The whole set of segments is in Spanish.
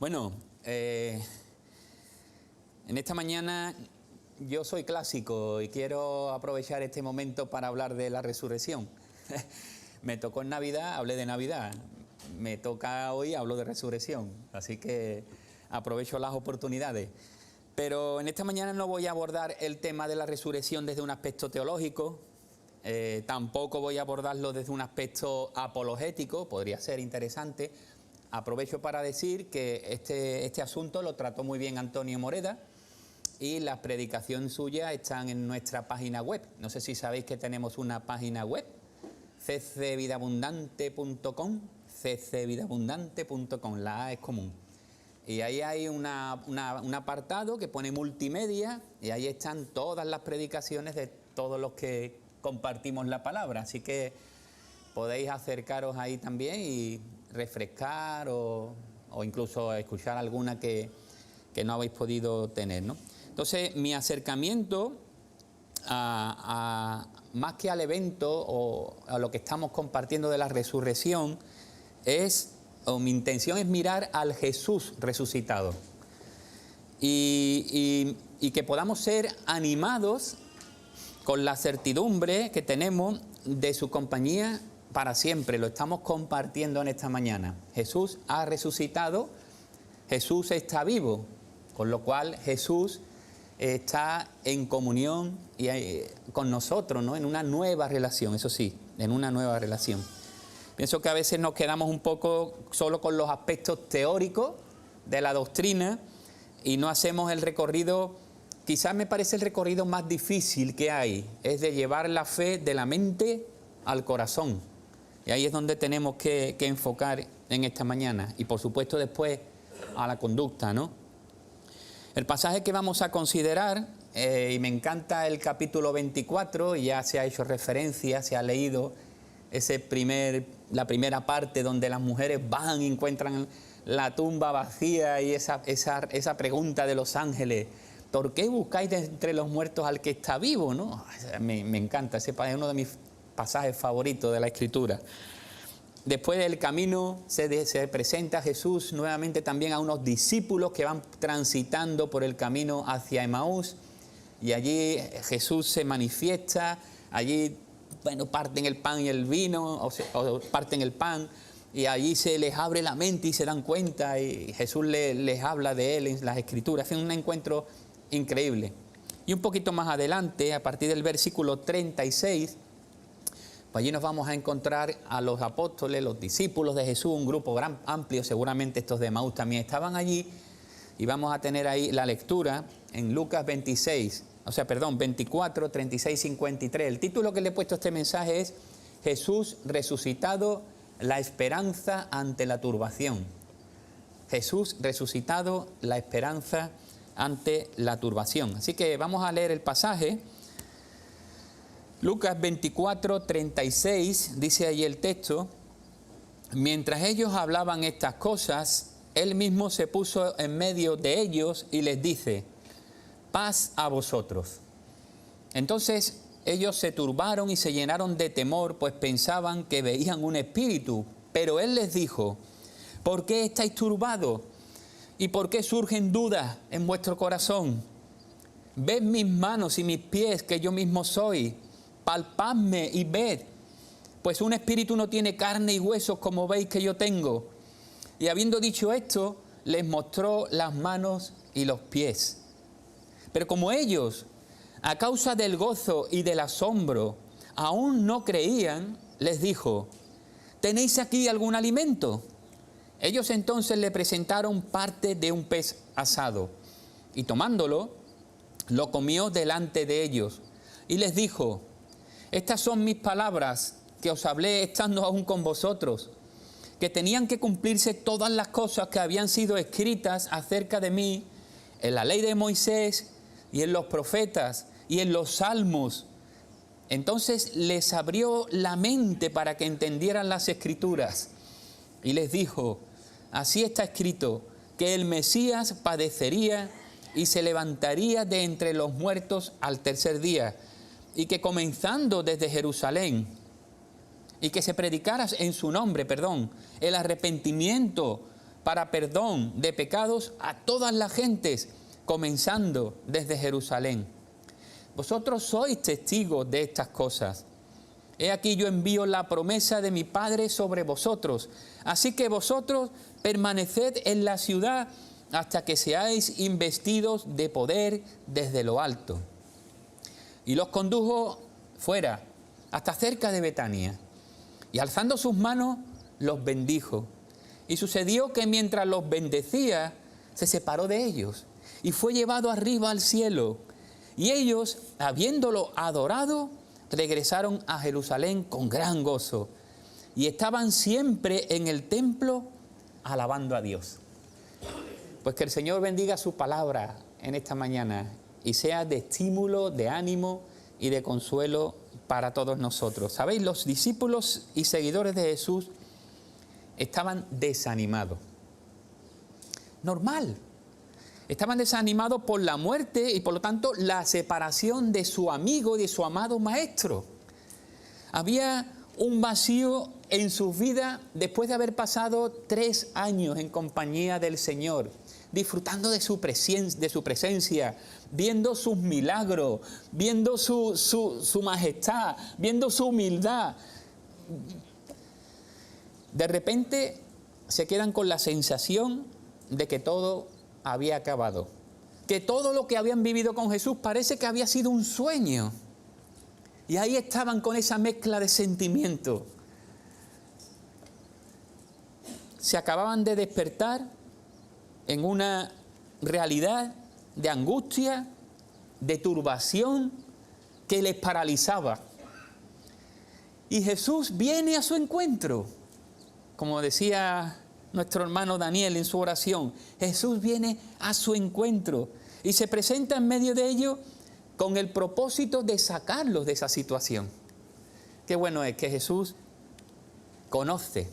Bueno, en esta mañana yo soy clásico y quiero aprovechar este momento para hablar de la resurrección. Me tocó en Navidad, hablé de Navidad. Me toca hoy, hablo de resurrección. Así que aprovecho las oportunidades. Pero en esta mañana no voy a abordar el tema de la resurrección desde un aspecto teológico. Tampoco voy a abordarlo desde un aspecto apologético, podría ser interesante. Aprovecho para decir que este asunto lo trató muy bien Antonio Moreda y las predicaciones suyas están en nuestra página web. No sé si sabéis que tenemos una página web, ccvidabundante.com, ccvidabundante.com, la A es común. Y ahí hay un apartado que pone multimedia y ahí están todas las predicaciones de todos los que compartimos la palabra. Así que podéis acercaros ahí también y refrescar o incluso escuchar alguna que no habéis podido tener, ¿no? Entonces, mi acercamiento más que al evento o a lo que estamos compartiendo de la resurrección mi intención es mirar al Jesús resucitado y que podamos ser animados con la certidumbre que tenemos de su compañía para siempre. Lo estamos compartiendo en esta mañana. Jesús ha resucitado, Jesús está vivo, con lo cual Jesús está en comunión con nosotros, ¿no? En una nueva relación, eso sí, en una nueva relación. Pienso que a veces nos quedamos un poco solo con los aspectos teóricos de la doctrina y no hacemos el recorrido. Quizás me parece el recorrido más difícil que hay, es de llevar la fe de la mente al corazón. Y ahí es donde tenemos que enfocar en esta mañana. Y por supuesto después a la conducta, ¿no? El pasaje que vamos a considerar, y me encanta el capítulo 24, y ya se ha hecho referencia, se ha leído la primera parte donde las mujeres van y encuentran la tumba vacía y esa pregunta de los ángeles. ¿Por qué buscáis de entre los muertos al que está vivo? ¿No? Me encanta, ese es uno de mis pasajes favoritos de la Escritura. Después del camino se presenta Jesús nuevamente también a unos discípulos que van transitando por el camino hacia Emaús y allí Jesús se manifiesta, allí parten el pan y el vino, o parten el pan y allí se les abre la mente y se dan cuenta y Jesús les habla de él en las Escrituras. Es un encuentro increíble. Y un poquito más adelante, a partir del versículo 36, pues allí nos vamos a encontrar a los apóstoles, los discípulos de Jesús, un grupo amplio, seguramente estos de Emaús también estaban allí, y vamos a tener ahí la lectura en Lucas 24, 36, 53. El título que le he puesto a este mensaje es Jesús resucitado, la esperanza ante la turbación. Jesús resucitado, la esperanza ante la turbación. Así que vamos a leer el pasaje. Lucas 24, 36, dice allí el texto: mientras ellos hablaban estas cosas, él mismo se puso en medio de ellos y les dice: paz a vosotros. Entonces ellos se turbaron y se llenaron de temor, pues pensaban que veían un espíritu. Pero él les dijo: ¿por qué estáis turbados? ¿Y por qué surgen dudas en vuestro corazón? Ved mis manos y mis pies, que yo mismo soy. Palpadme y ved, pues un espíritu no tiene carne y huesos como veis que yo tengo. Y habiendo dicho esto, les mostró las manos y los pies. Pero como ellos, a causa del gozo y del asombro, aún no creían, les dijo: ¿tenéis aquí algún alimento? Ellos entonces le presentaron parte de un pez asado, y tomándolo, lo comió delante de ellos, y les dijo: estas son mis palabras que os hablé estando aún con vosotros, que tenían que cumplirse todas las cosas que habían sido escritas acerca de mí en la ley de Moisés y en los profetas y en los salmos. Entonces les abrió la mente para que entendieran las Escrituras y les dijo: así está escrito, que el Mesías padecería y se levantaría de entre los muertos al tercer día, y que comenzando desde Jerusalén, y que se predicara en su nombre, el arrepentimiento para perdón de pecados a todas las gentes, comenzando desde Jerusalén. Vosotros sois testigos de estas cosas. He aquí yo envío la promesa de mi Padre sobre vosotros. Así que vosotros permaneced en la ciudad hasta que seáis investidos de poder desde lo alto. Y los condujo fuera, hasta cerca de Betania. Y alzando sus manos, los bendijo. Y sucedió que mientras los bendecía, se separó de ellos y fue llevado arriba al cielo. Y ellos, habiéndolo adorado, regresaron a Jerusalén con gran gozo. Y estaban siempre en el templo alabando a Dios. Pues que el Señor bendiga su palabra en esta mañana y sea de estímulo, de ánimo y de consuelo para todos nosotros. ¿Sabéis? Los discípulos y seguidores de Jesús estaban desanimados. Normal. Estaban desanimados por la muerte y por lo tanto la separación de su amigo y de su amado maestro. Había un vacío en sus vidas después de haber pasado 3 años en compañía del Señor, disfrutando de su presencia, viendo sus milagros, viendo su majestad, viendo su humildad. De repente se quedan con la sensación de que todo había acabado, que todo lo que habían vivido con Jesús parece que había sido un sueño. Y ahí estaban con esa mezcla de sentimientos. Se acababan de despertar en una realidad de angustia, de turbación que les paralizaba. Y Jesús viene a su encuentro. Como decía nuestro hermano Daniel en su oración, Jesús viene a su encuentro y se presenta en medio de ellos con el propósito de sacarlos de esa situación. Qué bueno es que Jesús conoce,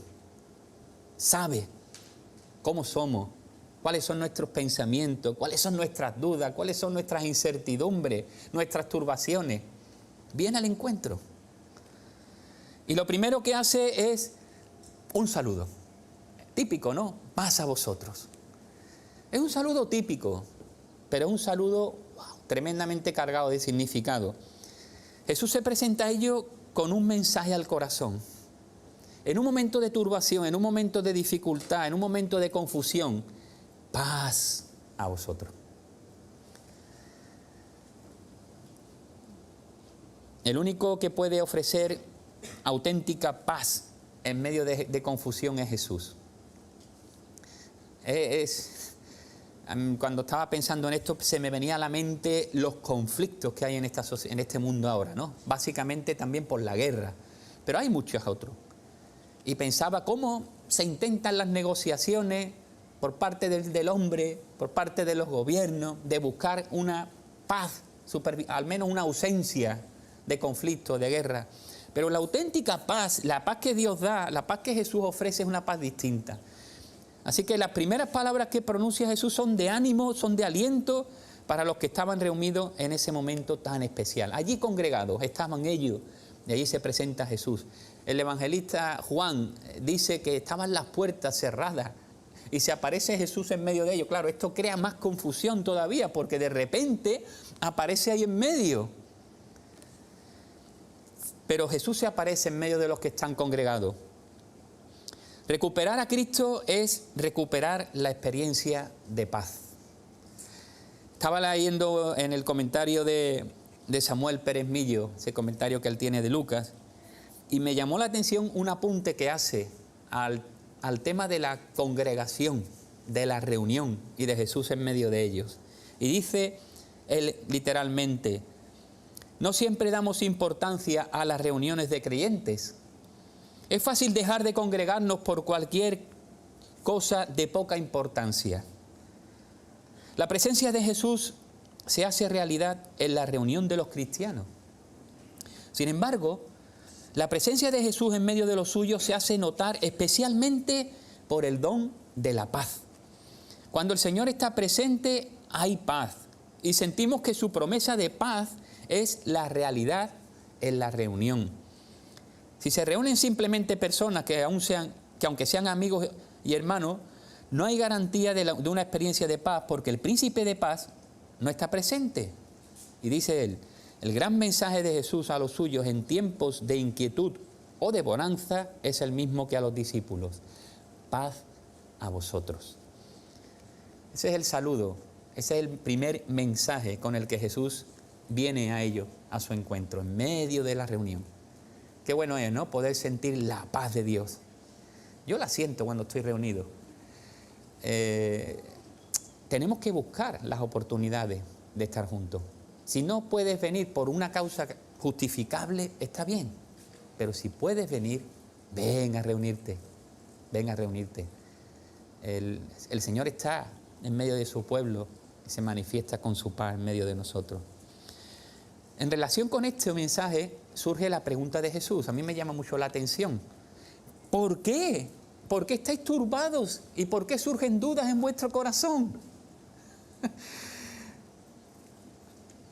sabe cómo somos, cuáles son nuestros pensamientos, cuáles son nuestras dudas, cuáles son nuestras incertidumbres, nuestras turbaciones. Viene al encuentro. Y lo primero que hace es un saludo. Típico, ¿no? Paz a vosotros. Es un saludo típico, pero es un saludo tremendamente cargado de significado. Jesús se presenta a ellos con un mensaje al corazón. En un momento de turbación, en un momento de dificultad, en un momento de confusión, paz a vosotros. El único que puede ofrecer auténtica paz en medio de confusión es Jesús. Cuando estaba pensando en esto, se me venía a la mente los conflictos que hay en este mundo ahora, ¿no? Básicamente también por la guerra, pero hay muchos otros. Y pensaba cómo se intentan las negociaciones por parte del hombre, por parte de los gobiernos, de buscar una paz, al menos una ausencia de conflicto, de guerra. Pero la auténtica paz, la paz que Dios da, la paz que Jesús ofrece es una paz distinta. Así que las primeras palabras que pronuncia Jesús son de ánimo, son de aliento para los que estaban reunidos en ese momento tan especial. Allí congregados estaban ellos y allí se presenta Jesús. El evangelista Juan dice que estaban las puertas cerradas y se aparece Jesús en medio de ellos. Claro, esto crea más confusión todavía porque de repente aparece ahí en medio. Pero Jesús se aparece en medio de los que están congregados. Recuperar a Cristo es recuperar la experiencia de paz. Estaba leyendo en el comentario de Samuel Pérez Millo, ese comentario que él tiene de Lucas, y me llamó la atención un apunte que hace al tema de la congregación, de la reunión y de Jesús en medio de ellos. Y dice él literalmente: no siempre damos importancia a las reuniones de creyentes. Es fácil dejar de congregarnos por cualquier cosa de poca importancia. La presencia de Jesús se hace realidad en la reunión de los cristianos. Sin embargo, la presencia de Jesús en medio de los suyos se hace notar especialmente por el don de la paz. Cuando el Señor está presente, hay paz. Y sentimos que su promesa de paz es la realidad en la reunión. Si se reúnen simplemente personas que aunque sean amigos y hermanos, No hay garantía de una experiencia de paz porque el príncipe de paz no está presente. Y dice él, el gran mensaje de Jesús a los suyos en tiempos de inquietud o de bonanza es el mismo que a los discípulos. Paz a vosotros. Ese es el saludo, ese es el primer mensaje con el que Jesús viene a ellos, a su encuentro, en medio de la reunión. Qué bueno es, ¿no? Poder sentir la paz de Dios. Yo la siento cuando estoy reunido. Tenemos que buscar las oportunidades de estar juntos. Si no puedes venir por una causa justificable, está bien. Pero si puedes venir, ven a reunirte. Ven a reunirte. El Señor está en medio de su pueblo y se manifiesta con su paz en medio de nosotros. En relación con este mensaje surge la pregunta de Jesús. A mí me llama mucho la atención. ¿Por qué? ¿Por qué estáis turbados? ¿Y por qué surgen dudas en vuestro corazón?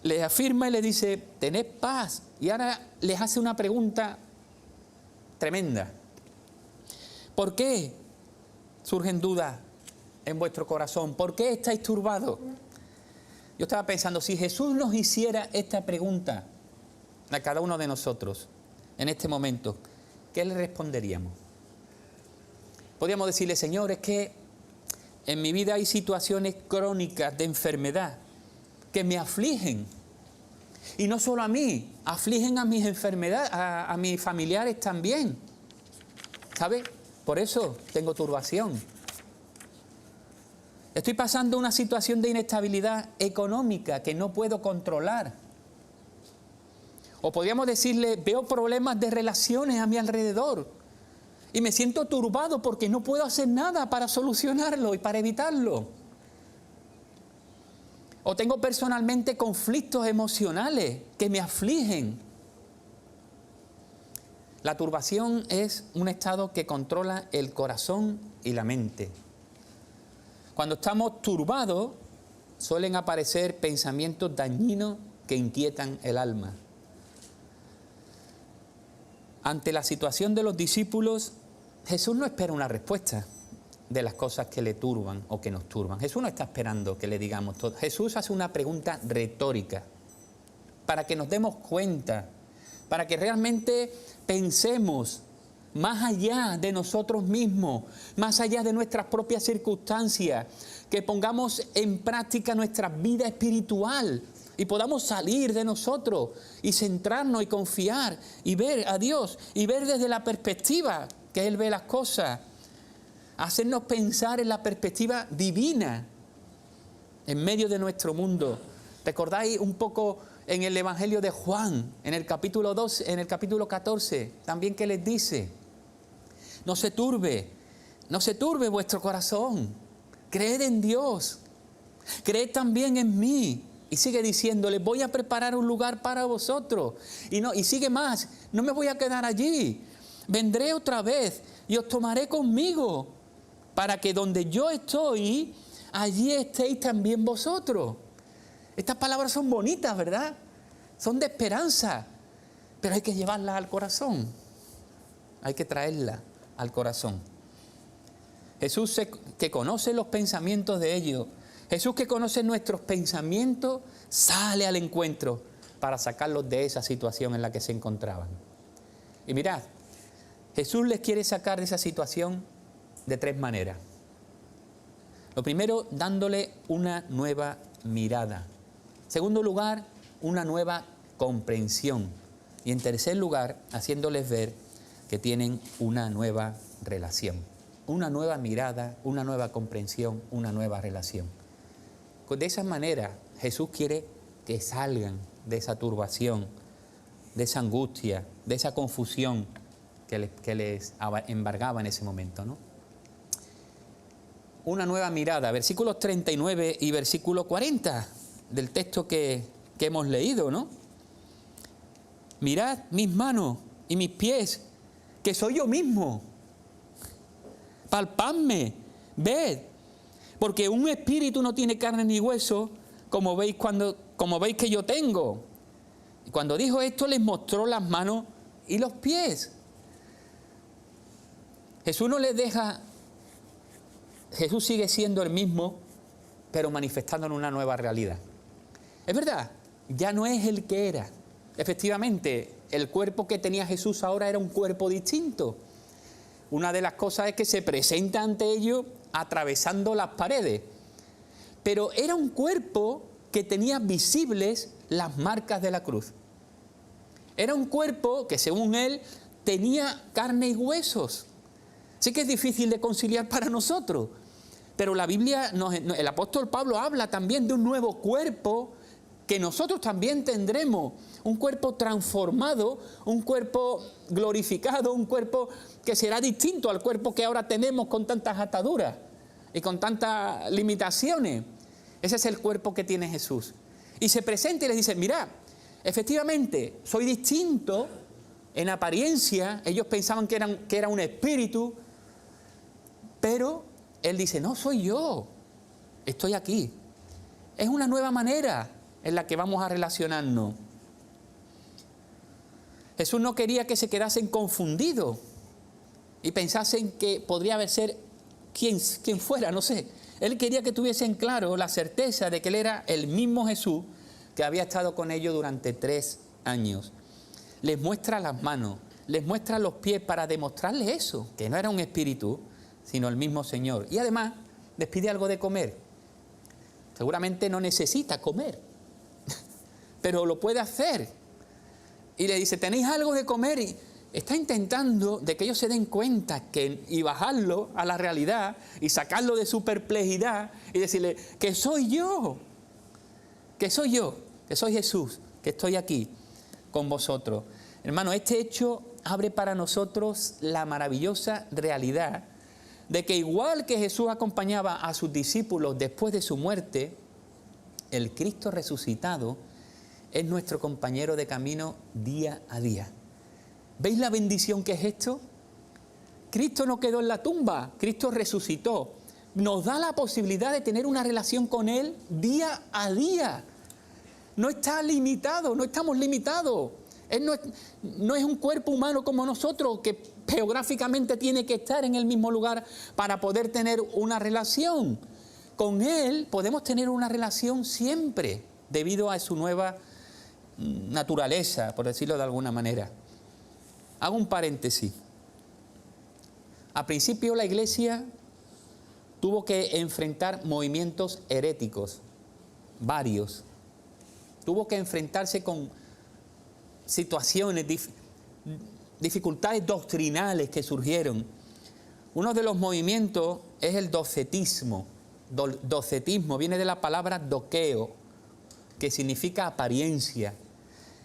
Les afirma y les dice, tened paz. Y ahora les hace una pregunta tremenda. ¿Por qué surgen dudas en vuestro corazón? ¿Por qué estáis turbados? Yo estaba pensando, si Jesús nos hiciera esta pregunta a cada uno de nosotros en este momento, ¿qué le responderíamos? Podríamos decirle, Señor, es que en mi vida hay situaciones crónicas de enfermedad que me afligen. Y no solo a mí, afligen a mis enfermedades, a mis familiares también. ¿Sabe? Por eso tengo turbación. Estoy pasando una situación de inestabilidad económica que no puedo controlar. O podríamos decirle, veo problemas de relaciones a mi alrededor y me siento turbado porque no puedo hacer nada para solucionarlo y para evitarlo. O tengo personalmente conflictos emocionales que me afligen. La turbación es un estado que controla el corazón y la mente. Cuando estamos turbados, suelen aparecer pensamientos dañinos que inquietan el alma. Ante la situación de los discípulos, Jesús no espera una respuesta de las cosas que le turban o que nos turban. Jesús no está esperando que le digamos todo. Jesús hace una pregunta retórica para que nos demos cuenta, para que realmente pensemos más allá de nosotros mismos, más allá de nuestras propias circunstancias, que pongamos en práctica nuestra vida espiritual y podamos salir de nosotros y centrarnos y confiar y ver a Dios y ver desde la perspectiva que Él ve las cosas, hacernos pensar en la perspectiva divina en medio de nuestro mundo. ¿Recordáis un poco en el Evangelio de Juan, en el capítulo 12, en el capítulo 14, también que les dice? No se turbe vuestro corazón. Creed en Dios. Creed también en mí. Y sigue diciéndole, voy a preparar un lugar para vosotros. Y sigue más, no me voy a quedar allí. Vendré otra vez y os tomaré conmigo, para que donde yo estoy, allí estéis también vosotros. Estas palabras son bonitas, ¿verdad? Son de esperanza, pero hay que llevarlas al corazón. Hay que traerlas al corazón. Jesús que conoce los pensamientos de ellos, Jesús que conoce nuestros pensamientos, sale al encuentro para sacarlos de esa situación en la que se encontraban. Y mirad, Jesús les quiere sacar de esa situación de tres maneras. Lo primero, dándole una nueva mirada. En segundo lugar, una nueva comprensión. Y en tercer lugar, haciéndoles ver que tienen una nueva relación. Una nueva mirada, una nueva comprensión, una nueva relación. De esa manera, Jesús quiere que salgan de esa turbación, de esa angustia, de esa confusión que les embargaba en ese momento, ¿no? Una nueva mirada, versículos 39 y versículo 40 del texto que hemos leído, ¿no? Mirad mis manos y mis pies, que soy yo mismo. Palpadme, ved, porque un espíritu no tiene carne ni hueso, como veis que yo tengo. Y cuando dijo esto, les mostró las manos y los pies. Jesús no les deja Jesús sigue siendo el mismo, pero manifestando en una nueva realidad. Es verdad, ya no es el que era. Efectivamente, el cuerpo que tenía Jesús ahora era un cuerpo distinto. Una de las cosas es que se presenta ante ellos atravesando las paredes. Pero era un cuerpo que tenía visibles las marcas de la cruz. Era un cuerpo que, según él, tenía carne y huesos. Sí que es difícil de conciliar para nosotros. Pero la Biblia, el apóstol Pablo habla también de un nuevo cuerpo que nosotros también tendremos. Un cuerpo transformado, un cuerpo glorificado, un cuerpo que será distinto al cuerpo que ahora tenemos con tantas ataduras y con tantas limitaciones. Ese es el cuerpo que tiene Jesús. Y se presenta y les dice, mirad, efectivamente, soy distinto en apariencia. Ellos pensaban que era un espíritu, pero él dice, no soy yo, estoy aquí. Es una nueva manera en la que vamos a relacionarnos. Jesús no quería que se quedasen confundidos y pensasen que podría ser quien fuera, no sé. Él quería que tuviesen claro la certeza de que él era el mismo Jesús que había estado con ellos durante 3 años. Les muestra las manos, les muestra los pies para demostrarles eso, que no era un espíritu, sino el mismo Señor. Y además les pide algo de comer. Seguramente no necesita comer, pero lo puede hacer. Y le dice, ¿tenéis algo de comer? Y está intentando de que ellos se den cuenta y bajarlo a la realidad y sacarlo de su perplejidad y decirle que soy yo, que soy yo, que soy Jesús, que estoy aquí con vosotros. Hermano, este hecho abre para nosotros la maravillosa realidad de que igual que Jesús acompañaba a sus discípulos después de su muerte, el Cristo resucitado es nuestro compañero de camino día a día. ¿Veis la bendición que es esto? Cristo no quedó en la tumba, Cristo resucitó. Nos da la posibilidad de tener una relación con Él día a día. No está limitado, no estamos limitados. Él no es un cuerpo humano como nosotros, que geográficamente tiene que estar en el mismo lugar para poder tener una relación. Con Él podemos tener una relación siempre, debido a su nueva naturaleza, por decirlo de alguna manera. Hago un paréntesis. Al principio la Iglesia tuvo que enfrentar movimientos heréticos, varios. Tuvo que enfrentarse con situaciones, dificultades doctrinales que surgieron. Uno de los movimientos es el docetismo. Docetismo viene de la palabra doqueo, que significa apariencia.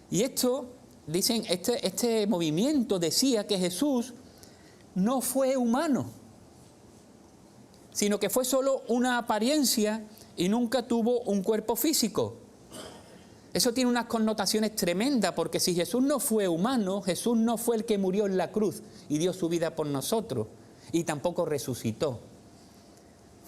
Y esto, dicen, este movimiento decía que Jesús no fue humano, sino que fue solo una apariencia y nunca tuvo un cuerpo físico. Eso tiene unas connotaciones tremendas, porque si Jesús no fue humano, Jesús no fue el que murió en la cruz y dio su vida por nosotros, y tampoco resucitó.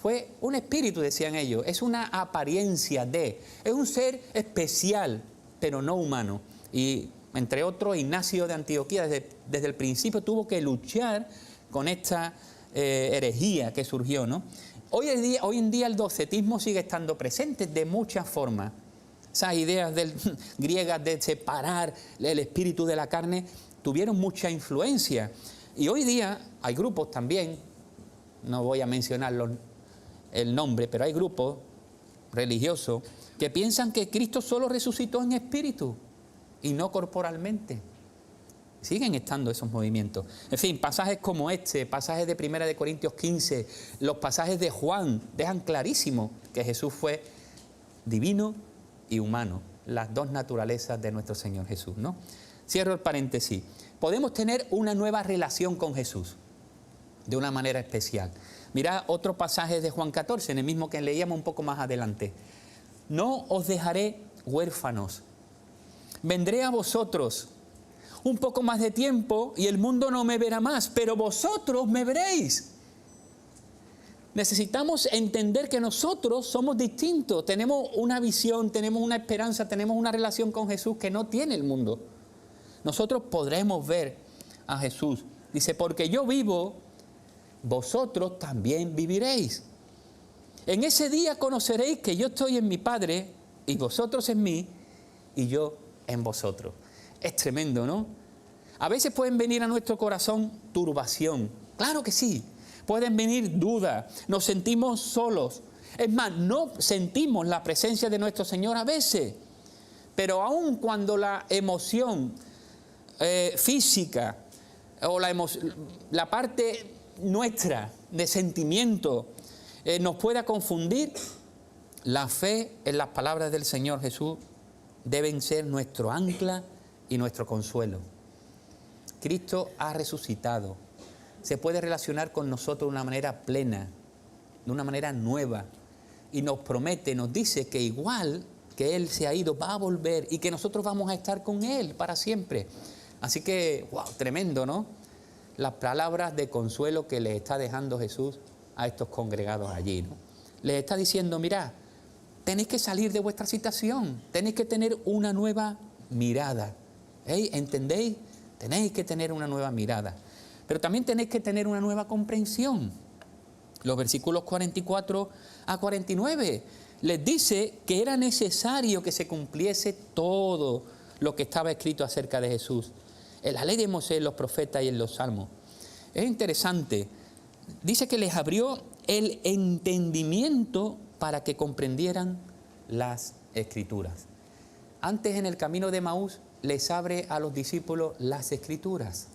Fue un espíritu, decían ellos, es una apariencia es un ser especial, pero no humano. Y entre otros, Ignacio de Antioquía desde el principio tuvo que luchar con esta herejía que surgió, ¿no? Hoy en día el docetismo sigue estando presente de muchas formas. Esas ideas griegas de separar el espíritu de la carne tuvieron mucha influencia. Y hoy día hay grupos también, no voy a mencionar el nombre, pero hay grupos religiosos que piensan que Cristo solo resucitó en espíritu y no corporalmente. Siguen estando esos movimientos. En fin, pasajes como este, pasajes de 1 Corintios 15, los pasajes de Juan, dejan clarísimo que Jesús fue divino y humano, las dos naturalezas de nuestro Señor Jesús, ¿no? Cierro el paréntesis. Podemos tener una nueva relación con Jesús de una manera especial. Mirad otro pasaje de Juan 14, en el mismo que leíamos un poco más adelante. No os dejaré huérfanos, vendré a vosotros. Un poco más de tiempo y el mundo no me verá más, pero vosotros me veréis. Necesitamos entender que nosotros somos distintos, tenemos una visión, tenemos una esperanza, tenemos una relación con Jesús que no tiene el mundo. Nosotros podremos ver a Jesús. Dice, porque yo vivo, vosotros también viviréis. En ese día conoceréis que yo estoy en mi Padre y vosotros en mí y yo en vosotros. Es tremendo, ¿no? A veces pueden venir a nuestro corazón turbación. Claro que sí. Pueden venir dudas. Nos sentimos solos. Es más, no sentimos la presencia de nuestro Señor a veces. Pero aun cuando la emoción física o la parte nuestra de sentimiento nos pueda confundir, la fe en las palabras del Señor Jesús deben ser nuestro ancla y nuestro consuelo. Cristo ha resucitado. Se puede relacionar con nosotros de una manera plena, de una manera nueva. Y nos promete, nos dice que igual que Él se ha ido, va a volver y que nosotros vamos a estar con Él para siempre. Así que, wow, tremendo, ¿no? Las palabras de consuelo que les está dejando Jesús a estos congregados allí, ¿no? Les está diciendo, mirad, tenéis que salir de vuestra situación, tenéis que tener una nueva mirada. ¿Entendéis? Tenéis que tener una nueva mirada. Pero también tenéis que tener una nueva comprensión. Los versículos 44 a 49 les dice que era necesario que se cumpliese todo lo que estaba escrito acerca de Jesús. En la ley de Moisés, en los profetas y en los salmos. Es interesante. Dice que les abrió el entendimiento para que comprendieran las Escrituras. Antes, en el camino de Emaús, les abre a los discípulos las Escrituras.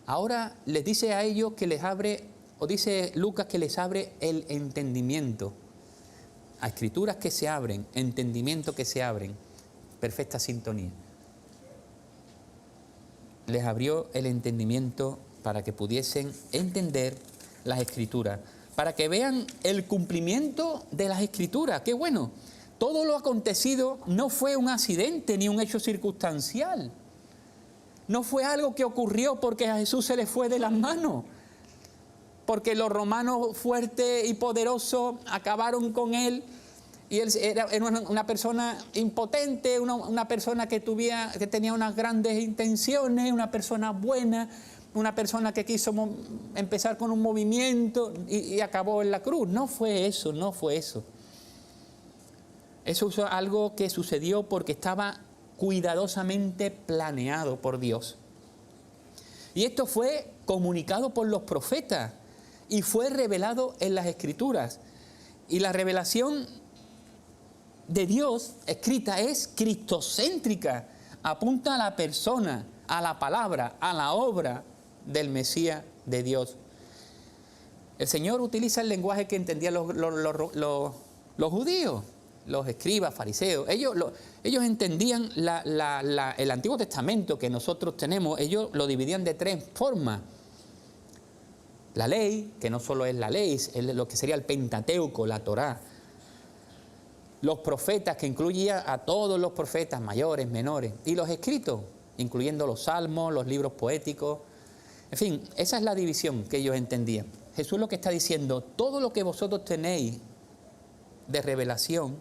Ahora les dice a ellos que les abre, o dice Lucas que les abre el entendimiento. A Escrituras que se abren, entendimiento que se abren. Perfecta sintonía. Les abrió el entendimiento para que pudiesen entender las Escrituras, para que vean el cumplimiento de las Escrituras. ¡Qué bueno! Todo lo acontecido no fue un accidente ni un hecho circunstancial. No fue algo que ocurrió porque a Jesús se le fue de las manos, porque los romanos fuertes y poderosos acabaron con él y él era una persona impotente, una persona que tenía unas grandes intenciones, una persona buena, una persona que quiso empezar con un movimiento y acabó en la cruz. No fue eso, no fue eso. Eso es algo que sucedió porque estaba cuidadosamente planeado por Dios. Y esto fue comunicado por los profetas y fue revelado en las Escrituras. Y la revelación de Dios escrita es cristocéntrica, apunta a la persona, a la palabra, a la obra del Mesías de Dios. El Señor utiliza el lenguaje que entendían los judíos, los escribas, fariseos. Ellos entendían el Antiguo Testamento que nosotros tenemos, ellos lo dividían de tres formas. La ley, que no solo es la ley, es lo que sería el Pentateuco, la Torá. Los profetas, que incluía a todos los profetas, mayores, menores. Y los escritos, incluyendo los salmos, los libros poéticos. En fin, esa es la división que ellos entendían. Jesús lo que está diciendo, todo lo que vosotros tenéis de revelación,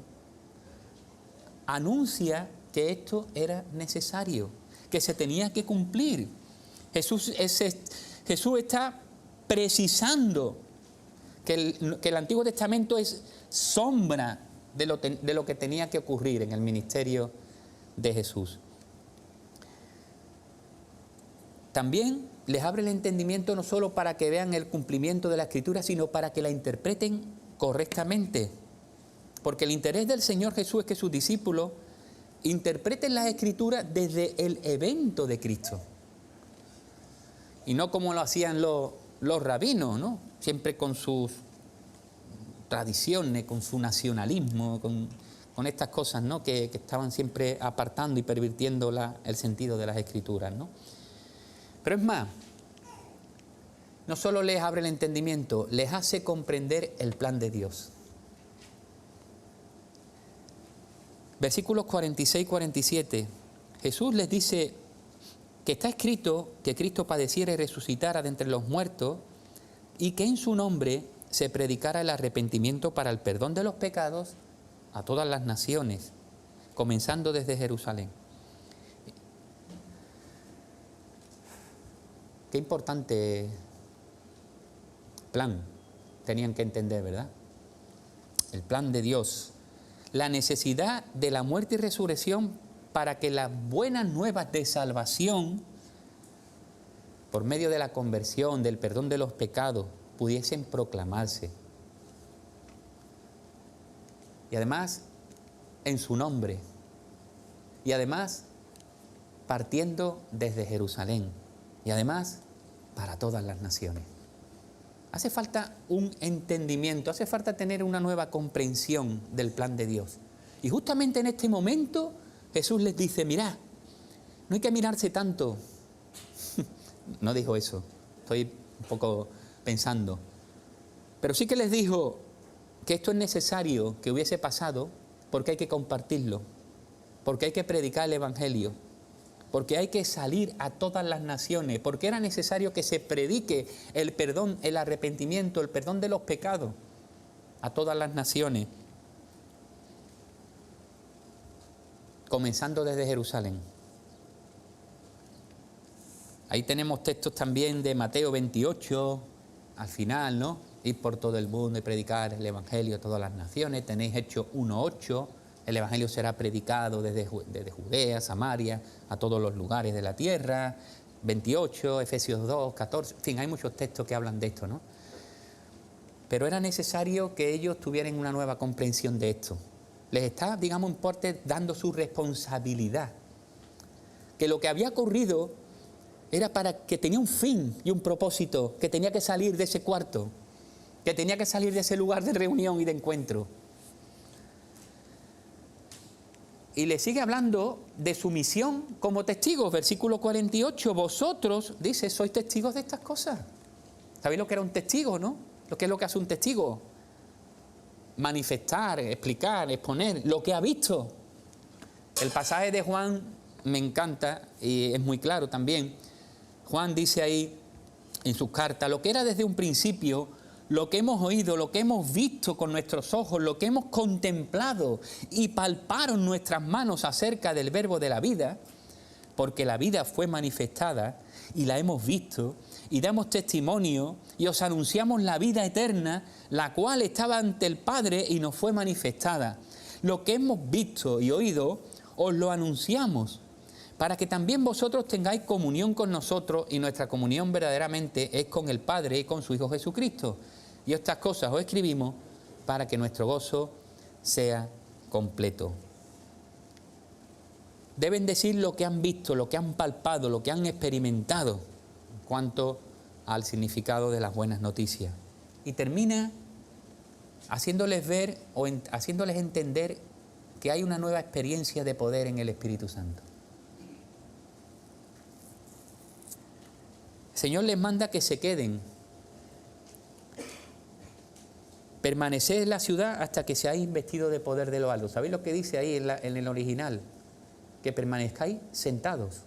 anuncia que esto era necesario, que se tenía que cumplir. Jesús está precisando que el Antiguo Testamento es sombra de lo que tenía que ocurrir en el ministerio de Jesús. También les abre el entendimiento no solo para que vean el cumplimiento de la Escritura, sino para que la interpreten correctamente. Porque el interés del Señor Jesús es que sus discípulos interpreten las Escrituras desde el evento de Cristo. Y no como lo hacían los rabinos, ¿no? Siempre con sus tradiciones, con su nacionalismo, con estas cosas, ¿no? que estaban siempre apartando y pervirtiendo el sentido de las Escrituras, ¿no? Pero es más, no solo les abre el entendimiento, les hace comprender el plan de Dios. Versículos 46 y 47, Jesús les dice que está escrito que Cristo padeciera y resucitara de entre los muertos y que en su nombre se predicara el arrepentimiento para el perdón de los pecados a todas las naciones, comenzando desde Jerusalén. Qué importante plan tenían que entender, ¿verdad? el plan de Dios, la necesidad de la muerte y resurrección para que las buenas nuevas de salvación, por medio de la conversión, del perdón de los pecados, pudiesen proclamarse. Y además, en su nombre. Y además, partiendo desde Jerusalén. Y además, para todas las naciones. Hace falta un entendimiento, hace falta tener una nueva comprensión del plan de Dios. Y justamente en este momento Jesús les dice, mirad, no hay que mirarse tanto. No dijo eso, estoy un poco pensando. Pero sí que les dijo que esto es necesario que hubiese pasado porque hay que compartirlo, porque hay que predicar el Evangelio, porque hay que salir a todas las naciones, porque era necesario que se predique el perdón, el arrepentimiento, el perdón de los pecados a todas las naciones, comenzando desde Jerusalén. Ahí tenemos textos también de Mateo 28, al final, ¿no? Ir por todo el mundo y predicar el Evangelio a todas las naciones. Tenéis Hechos 1:8. El Evangelio será predicado desde Judea, Samaria, a todos los lugares de la tierra. 28, Efesios 2, 14. En fin, hay muchos textos que hablan de esto, ¿no? Pero era necesario que ellos tuvieran una nueva comprensión de esto. Les está, digamos, en parte dando su responsabilidad. Que lo que había ocurrido era para que tenía un fin y un propósito, que tenía que salir de ese cuarto, que tenía que salir de ese lugar de reunión y de encuentro. Y le sigue hablando de su misión como testigos. Versículo 48, vosotros, dice, sois testigos de estas cosas. ¿Sabéis lo que era un testigo, no? ¿Qué es lo que hace un testigo? Manifestar, explicar, exponer lo que ha visto. El pasaje de Juan me encanta y es muy claro también. Juan dice ahí en sus cartas, lo que era desde un principio, lo que hemos oído, lo que hemos visto con nuestros ojos, lo que hemos contemplado y palparon nuestras manos acerca del verbo de la vida, porque la vida fue manifestada y la hemos visto y damos testimonio y os anunciamos la vida eterna, la cual estaba ante el Padre y nos fue manifestada. Lo que hemos visto y oído os lo anunciamos, para que también vosotros tengáis comunión con nosotros, y nuestra comunión verdaderamente es con el Padre y con su Hijo Jesucristo. Y estas cosas os escribimos para que nuestro gozo sea completo. Deben decir lo que han visto, lo que han palpado, lo que han experimentado en cuanto al significado de las buenas noticias. Y termina haciéndoles ver o haciéndoles entender que hay una nueva experiencia de poder en el Espíritu Santo. El Señor les manda que se queden. Permaneced en la ciudad hasta que seáis investidos de poder de lo alto. ¿Sabéis lo que dice ahí en el original? Que permanezcáis sentados.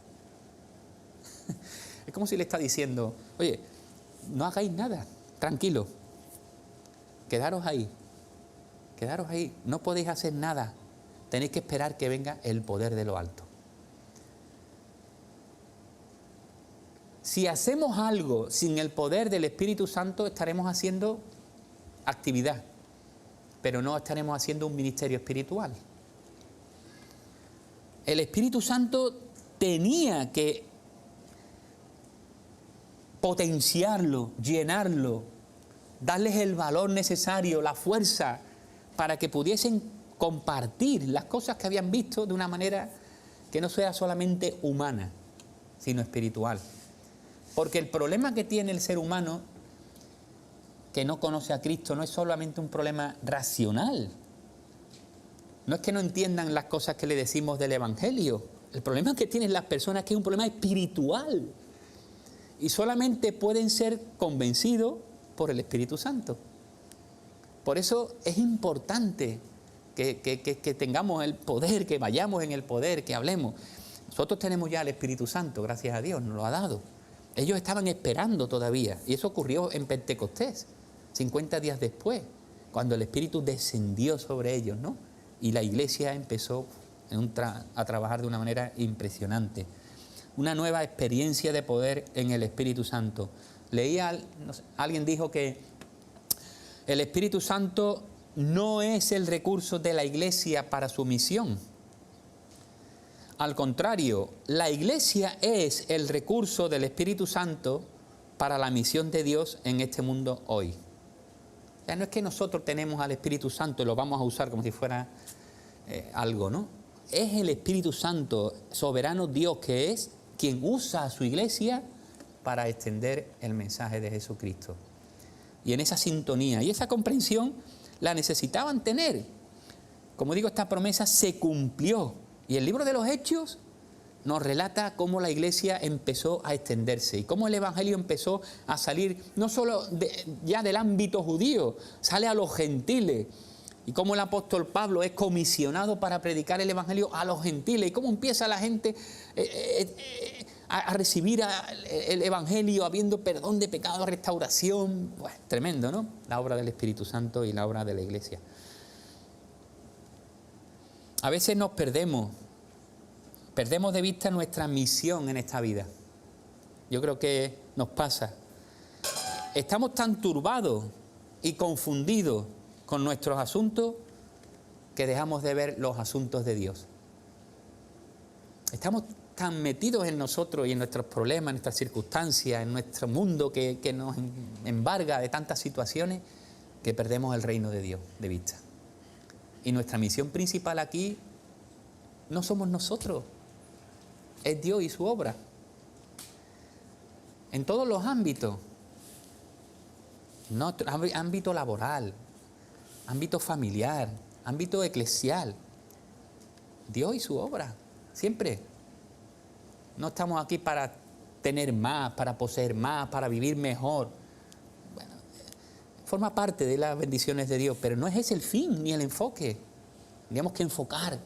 Es como si le está diciendo, oye, no hagáis nada, tranquilo. Quedaros ahí, no podéis hacer nada. Tenéis que esperar que venga el poder de lo alto. Si hacemos algo sin el poder del Espíritu Santo, estaremos haciendo actividad, pero no estaremos haciendo un ministerio espiritual. El Espíritu Santo tenía que potenciarlo, llenarlo, darles el valor necesario, la fuerza, para que pudiesen compartir las cosas que habían visto de una manera que no sea solamente humana, sino espiritual. Porque el problema que tiene el ser humano que no conoce a Cristo no es solamente un problema racional. No es que no entiendan las cosas que le decimos del Evangelio. El problema que tienen las personas es que es un problema espiritual. Y solamente pueden ser convencidos por el Espíritu Santo. Por eso es importante que tengamos el poder, que vayamos en el poder, que hablemos. Nosotros tenemos ya el Espíritu Santo, gracias a Dios, nos lo ha dado. Ellos estaban esperando todavía, y eso ocurrió en Pentecostés, 50 días después, cuando el Espíritu descendió sobre ellos, ¿no? Y la iglesia empezó a trabajar de una manera impresionante. Una nueva experiencia de poder en el Espíritu Santo. Leía, alguien dijo que el Espíritu Santo no es el recurso de la Iglesia para su misión. Al contrario, la Iglesia es el recurso del Espíritu Santo para la misión de Dios en este mundo hoy. O sea, no es que nosotros tenemos al Espíritu Santo y lo vamos a usar como si fuera algo, ¿no? Es el Espíritu Santo, soberano Dios, que es quien usa a su Iglesia para extender el mensaje de Jesucristo. Y en esa sintonía y esa comprensión la necesitaban tener. Como digo, esta promesa se cumplió. Y el libro de los Hechos nos relata cómo la Iglesia empezó a extenderse y cómo el Evangelio empezó a salir no solo ya del ámbito judío, sale a los gentiles. Y cómo el apóstol Pablo es comisionado para predicar el Evangelio a los gentiles. Y cómo empieza la gente a recibir el Evangelio, habiendo perdón de pecado, restauración. Pues, tremendo, ¿no? La obra del Espíritu Santo y la obra de la Iglesia. A veces nos perdemos de vista nuestra misión en esta vida. Yo creo que nos pasa. Estamos tan turbados y confundidos con nuestros asuntos que dejamos de ver los asuntos de Dios. Estamos tan metidos en nosotros y en nuestros problemas, en nuestras circunstancias, en nuestro mundo que nos embarga de tantas situaciones que perdemos el reino de Dios de vista. Y nuestra misión principal aquí no somos nosotros, es Dios y su obra. En todos los ámbitos, no, ámbito laboral, ámbito familiar, ámbito eclesial, Dios y su obra, siempre. No estamos aquí para tener más, para poseer más, para vivir mejor. Bueno, forma parte de las bendiciones de Dios, pero no es ese el fin ni el enfoque. Tenemos que enfocar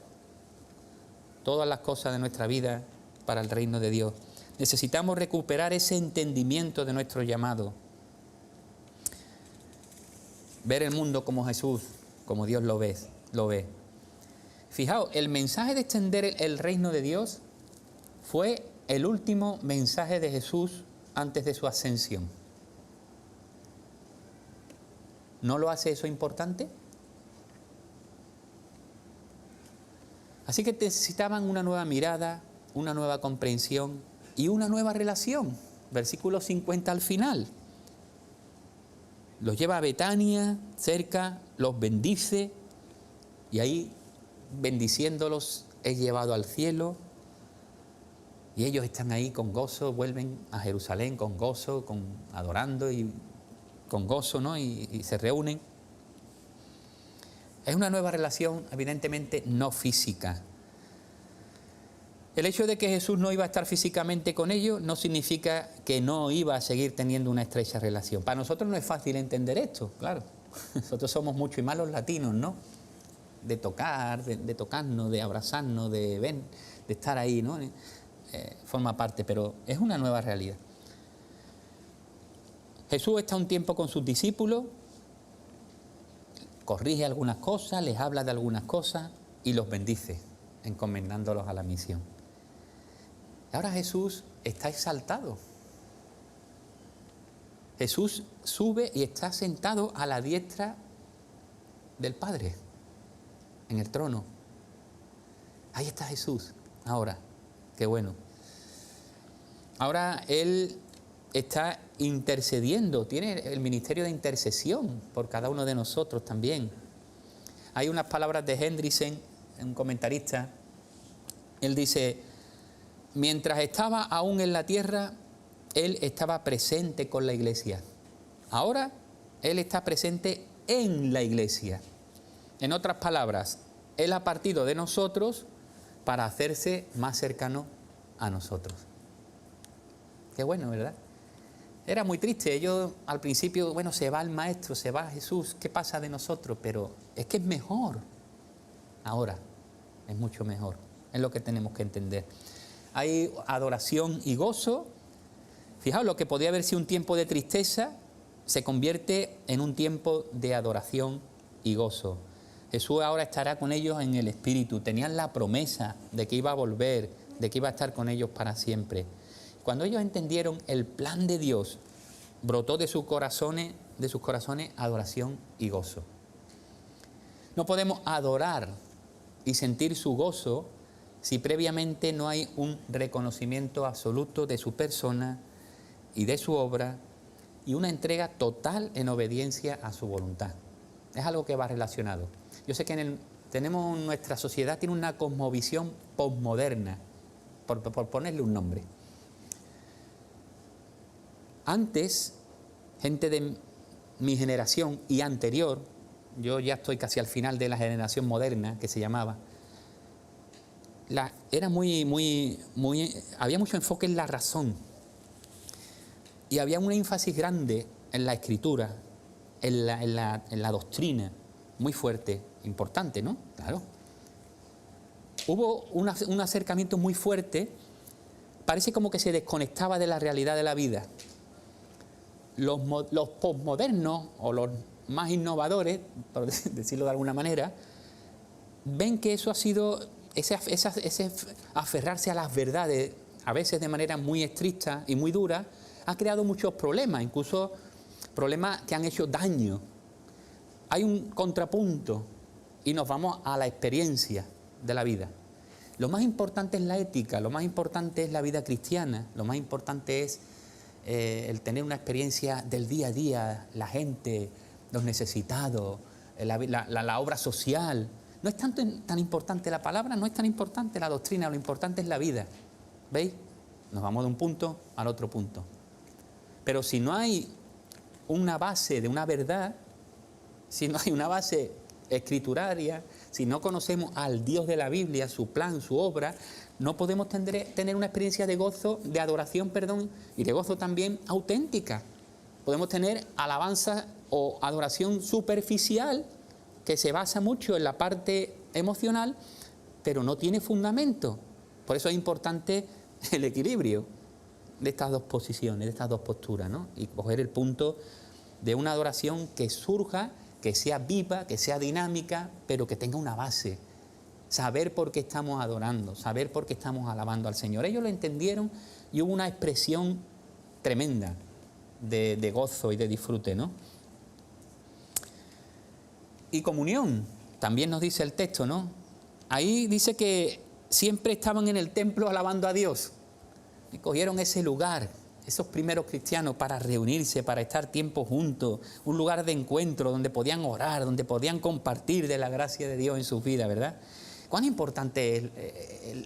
todas las cosas de nuestra vida para el reino de Dios. Necesitamos recuperar ese entendimiento de nuestro llamado. Ver el mundo como Jesús, como Dios lo ve. Fijaos, el mensaje de extender el reino de Dios fue el último mensaje de Jesús antes de su ascensión. ¿No lo hace eso importante? Así que necesitaban una nueva mirada, una nueva comprensión y una nueva relación. Versículo 50 al final. Los lleva a Betania, cerca, los bendice y ahí, bendiciéndolos, es llevado al cielo. Y ellos están ahí con gozo, vuelven a Jerusalén con gozo, adorando y con gozo, ¿no? Y se reúnen. Es una nueva relación, evidentemente no física. El hecho de que Jesús no iba a estar físicamente con ellos no significa que no iba a seguir teniendo una estrecha relación. Para nosotros no es fácil entender esto, claro. Nosotros somos mucho y más los latinos, ¿no? De tocar, de tocarnos, de abrazarnos, de estar ahí, ¿no? Forma parte, pero es una nueva realidad. Jesús está un tiempo con sus discípulos, corrige algunas cosas, les habla de algunas cosas y los bendice, encomendándolos a la misión. Ahora Jesús está exaltado. Jesús sube y está sentado a la diestra del Padre, en el trono. Ahí está Jesús, ahora. Qué bueno. Ahora Él está intercediendo, tiene el ministerio de intercesión por cada uno de nosotros también. Hay unas palabras de Hendriksen, un comentarista. Él dice: mientras estaba aún en la tierra, Él estaba presente con la iglesia. Ahora Él está presente en la iglesia. En otras palabras, Él ha partido de nosotros para hacerse más cercano a nosotros. Qué bueno, ¿verdad? Era muy triste. Ellos al principio, bueno, se va el Maestro, se va Jesús, ¿qué pasa de nosotros? Pero es que es mejor. Ahora es mucho mejor. Es lo que tenemos que entender. Hay adoración y gozo. Fijaos, lo que podía haber sido un tiempo de tristeza se convierte en un tiempo de adoración y gozo. Jesús ahora estará con ellos en el Espíritu. Tenían la promesa de que iba a volver, de que iba a estar con ellos para siempre. Cuando ellos entendieron el plan de Dios, brotó de sus corazones adoración y gozo. No podemos adorar y sentir su gozo si previamente no hay un reconocimiento absoluto de su persona y de su obra y una entrega total en obediencia a su voluntad. Es algo que va relacionado. Yo sé que nuestra sociedad tiene una cosmovisión posmoderna, por ponerle un nombre. Antes, gente de mi generación y anterior, yo ya estoy casi al final de la generación moderna, que se llamaba, era había mucho enfoque en la razón y había un énfasis grande en la escritura, en la doctrina, muy fuerte, importante, ¿no? Claro. Hubo un acercamiento muy fuerte, parece como que se desconectaba de la realidad de la vida. Los posmodernos o los más innovadores, por decirlo de alguna manera, ven que eso ha sido ese aferrarse a las verdades, a veces de manera muy estricta y muy dura, ha creado muchos problemas, incluso problemas que han hecho daño. Hay un contrapunto y nos vamos a la experiencia de la vida. Lo más importante es la ética, lo más importante es la vida cristiana, lo más importante es el tener una experiencia del día a día, la gente, los necesitados, la obra social. No es tan importante la palabra, no es tan importante la doctrina, lo importante es la vida. ¿Veis? Nos vamos de un punto al otro punto. Pero si no hay una base de una verdad, si no hay una base escrituraria, si no conocemos al Dios de la Biblia, su plan, su obra, no podemos tener una experiencia de gozo, de adoración, y de gozo también auténtica. Podemos tener alabanza o adoración superficial, que se basa mucho en la parte emocional, pero no tiene fundamento. Por eso es importante el equilibrio de estas dos posiciones, de estas dos posturas, ¿no? Y coger el punto de una adoración que surja, que sea viva, que sea dinámica, pero que tenga una base. Saber por qué estamos adorando, saber por qué estamos alabando al Señor. Ellos lo entendieron y hubo una expresión tremenda de gozo y de disfrute, ¿no? Y comunión, también nos dice el texto, ¿no? Ahí dice que siempre estaban en el templo alabando a Dios. Y cogieron ese lugar, esos primeros cristianos, para reunirse, para estar tiempo juntos, un lugar de encuentro donde podían orar, donde podían compartir de la gracia de Dios en sus vidas, ¿verdad? Cuán importante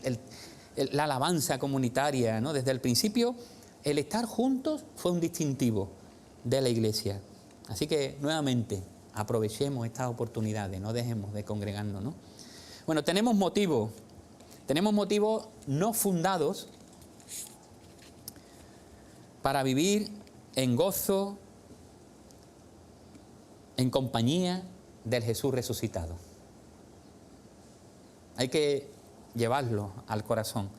es la alabanza comunitaria, ¿no? Desde el principio, el estar juntos fue un distintivo de la iglesia. Así que, nuevamente, aprovechemos estas oportunidades, no dejemos de congregarnos, ¿no? Bueno, tenemos motivos no fundados para vivir en gozo, en compañía del Jesús resucitado. Hay que llevarlo al corazón.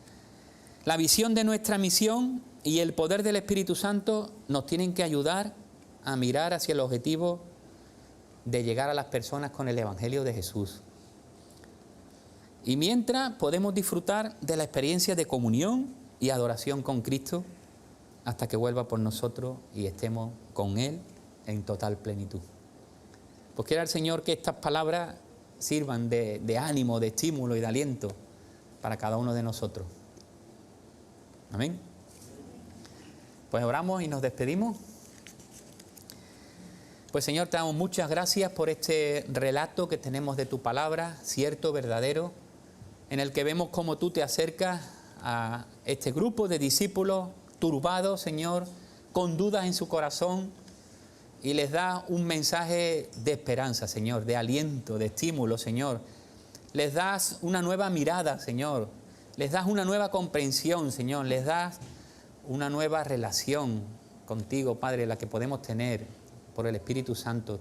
La visión de nuestra misión y el poder del Espíritu Santo nos tienen que ayudar a mirar hacia el objetivo de llegar a las personas con el Evangelio de Jesús. Y mientras podemos disfrutar de la experiencia de comunión y adoración con Cristo hasta que vuelva por nosotros y estemos con Él en total plenitud. Pues quiera el Señor que estas palabras sirvan de ánimo, de estímulo y de aliento para cada uno de nosotros. Amén. Pues oramos y nos despedimos. Pues Señor, te damos muchas gracias por este relato que tenemos de tu palabra, cierto, verdadero, en el que vemos cómo tú te acercas a este grupo de discípulos turbados, Señor, con dudas en su corazón, y les das un mensaje de esperanza, Señor, de aliento, de estímulo, Señor. Les das una nueva mirada, Señor. Les das una nueva comprensión, Señor. Les das una nueva relación contigo, Padre, la que podemos tener por el Espíritu Santo.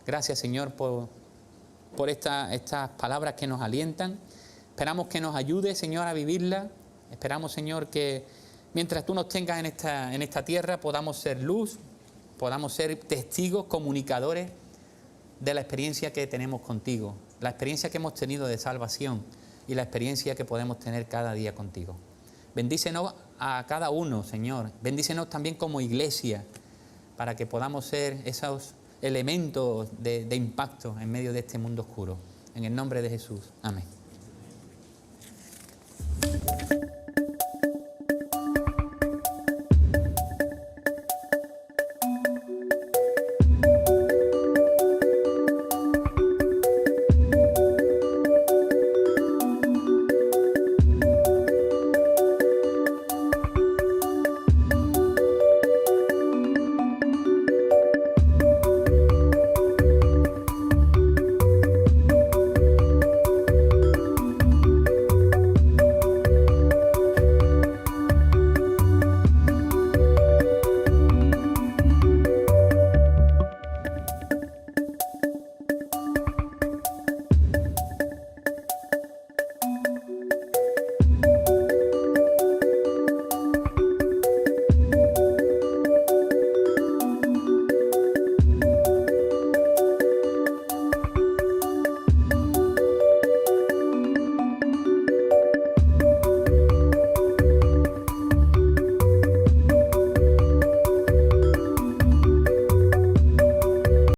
Gracias, Señor, por estas palabras que nos alientan. Esperamos que nos ayude, Señor, a vivirla. Esperamos, Señor, que mientras tú nos tengas en esta tierra podamos ser luz, podamos ser testigos, comunicadores de la experiencia que tenemos contigo, la experiencia que hemos tenido de salvación y la experiencia que podemos tener cada día contigo. Bendícenos a cada uno, Señor. Bendícenos también como iglesia, para que podamos ser esos elementos de impacto en medio de este mundo oscuro. En el nombre de Jesús. Amén.